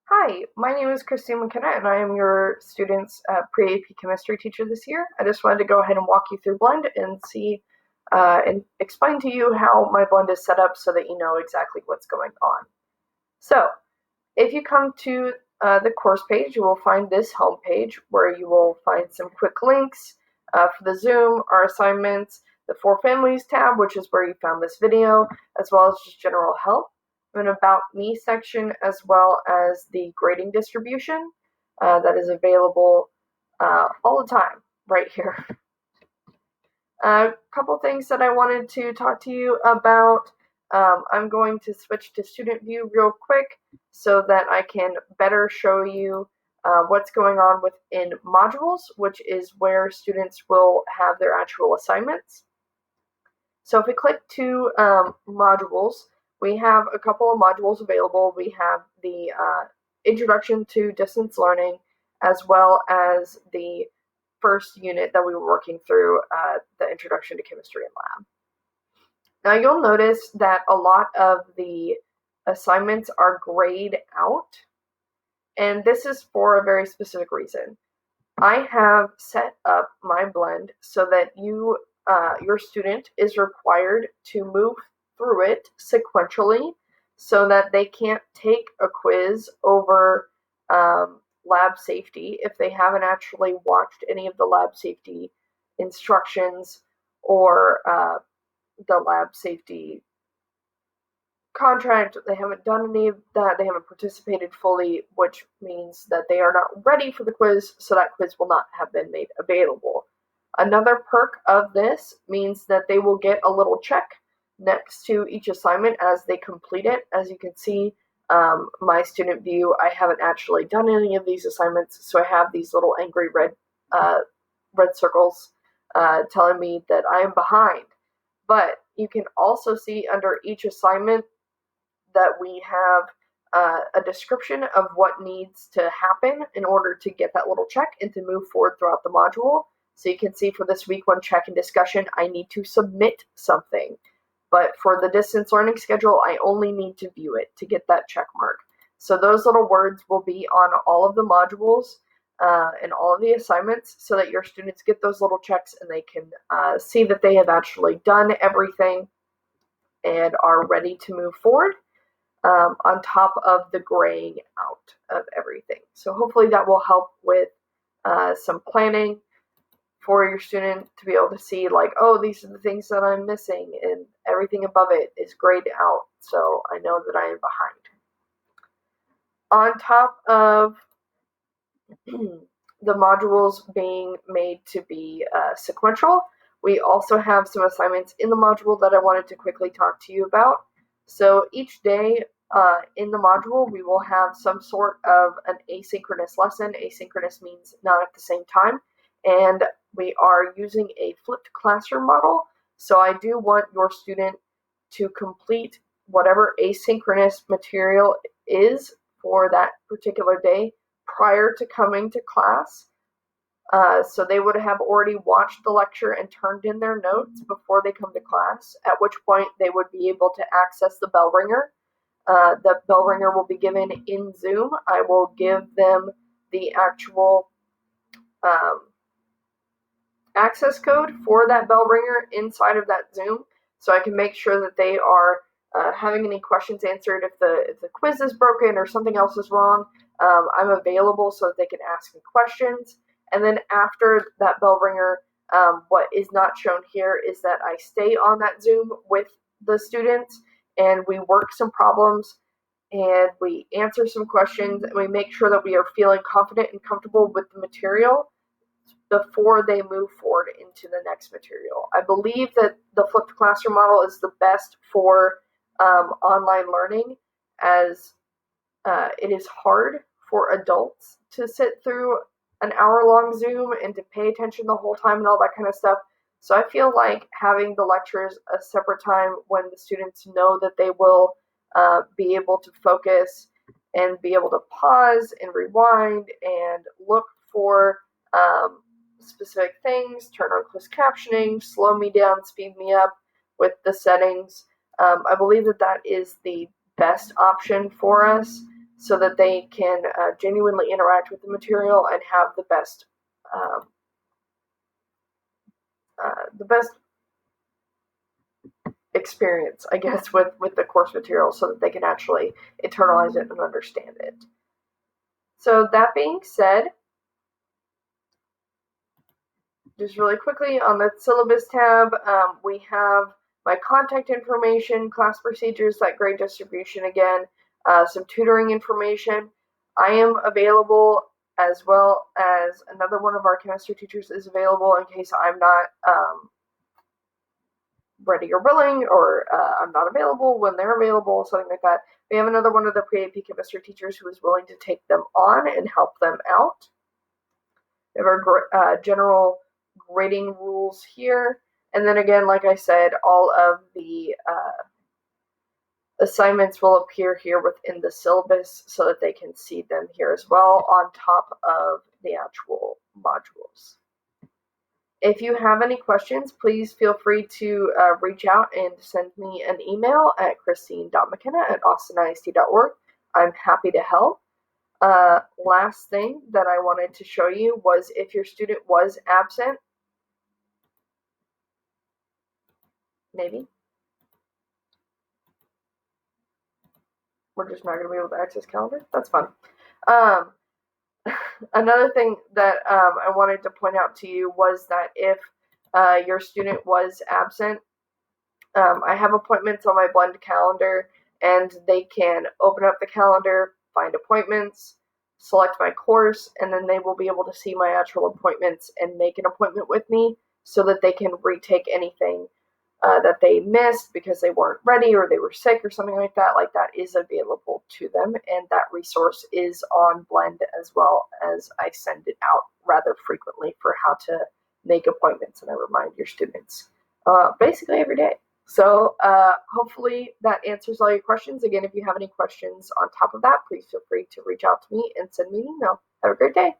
Hi, my name is Christine McKenna, and I am your student's pre-AP chemistry teacher this year. I just wanted to go ahead and walk you through Blend and see and explain to you how my Blend is set up so that you know exactly what's going on. So, if you come to the course page, you will find this home page where you will find some quick links for the Zoom, our assignments, the For Families tab, which is where you found this video, as well as just general help, an About Me section, as well as the grading distribution that is available all the time right here. A couple things that I wanted to talk to you about. I'm going to switch to student view real quick so that I can better show you what's going on within modules, which is where students will have their actual assignments. So if we click to modules, we have a couple of modules available. We have the Introduction to Distance Learning, as well as the first unit that we were working through, the Introduction to Chemistry and Lab. Now you'll notice that a lot of the assignments are grayed out, and this is for a very specific reason. I have set up my Blend so that your student is required to move through it sequentially so that they can't take a quiz over lab safety if they haven't actually watched any of the lab safety instructions or the lab safety contract. They haven't done any of that. They haven't participated fully, which means that they are not ready for the quiz, so that quiz will not have been made available. Another perk of this means that they will get a little check next to each assignment as they complete it. As you can see, my student view, I haven't actually done any of these assignments, so I have these little angry red circles telling me that I am behind. But you can also see under each assignment that we have a description of what needs to happen in order to get that little check and to move forward throughout the module. So you can see for this week 1 check and discussion, I need to submit something. But for the distance learning schedule, I only need to view it to get that check mark. So those little words will be on all of the modules and all of the assignments so that your students get those little checks and they can see that they have actually done everything and are ready to move forward. On top of the graying out of everything. So hopefully that will help with some planning for your student to be able to see like, oh, these are the things that I'm missing and everything above it is grayed out. So I know that I am behind. On top of the modules being made to be sequential, we also have some assignments in the module that I wanted to quickly talk to you about. So each day in the module, we will have some sort of an asynchronous lesson. Asynchronous means not at the same time. And we are using a flipped classroom model. So I do want your student to complete whatever asynchronous material is for that particular day prior to coming to class. So they would have already watched the lecture and turned in their notes before they come to class, at which point they would be able to access the bell ringer. The bell ringer will be given in Zoom. I will give them the actual access code for that bell ringer inside of that Zoom, so I can make sure that they are having any questions answered. If the quiz is broken or something else is wrong, I'm available so that they can ask me questions. And then after that bell ringer, what is not shown here is that I stay on that Zoom with the students and we work some problems and we answer some questions and we make sure that we are feeling confident and comfortable with the material before they move forward into the next material. I believe that the flipped classroom model is the best for online learning, as it is hard for adults to sit through an hour-long Zoom and to pay attention the whole time and all that kind of stuff. So I feel like having the lectures a separate time when the students know that they will be able to focus and be able to pause and rewind and look for specific things, turn on closed captioning, slow me down, speed me up with the settings. I believe that that is the best option for us. so that they can genuinely interact with the material and have the best experience, I guess, with the course material, so that they can actually internalize it and understand it. So that being said, just really quickly on the syllabus tab, we have my contact information, class procedures, that grade distribution again, some tutoring information. I am available, as well as another one of our chemistry teachers is available in case I'm not ready or willing, or I'm not available when they're available, something like that. We have another one of the pre-AP chemistry teachers who is willing to take them on and help them out. We have our general grading rules here. And then again, like I said, all of the assignments will appear here within the syllabus so that they can see them here as well on top of the actual modules. If you have any questions, please feel free to reach out and send me an email at christine.mckenna@austinisd.org. I'm happy to help. Last thing that I wanted to show you was if your student was absent, maybe we're just not going to be able to access calendar. That's fun. Another thing that I wanted to point out to you was that if your student was absent, I have appointments on my Blend calendar, and they can open up the calendar, find appointments, select my course, and then they will be able to see my actual appointments and make an appointment with me so that they can retake anything that they missed because they weren't ready or they were sick or something like that. Like, that is available to them, and that resource is on Blend, as well as I send it out rather frequently for how to make appointments, and I remind your students basically every day. So hopefully that answers all your questions. Again, if you have any questions on top of that, please feel free to reach out to me and send me an email. Have a great day.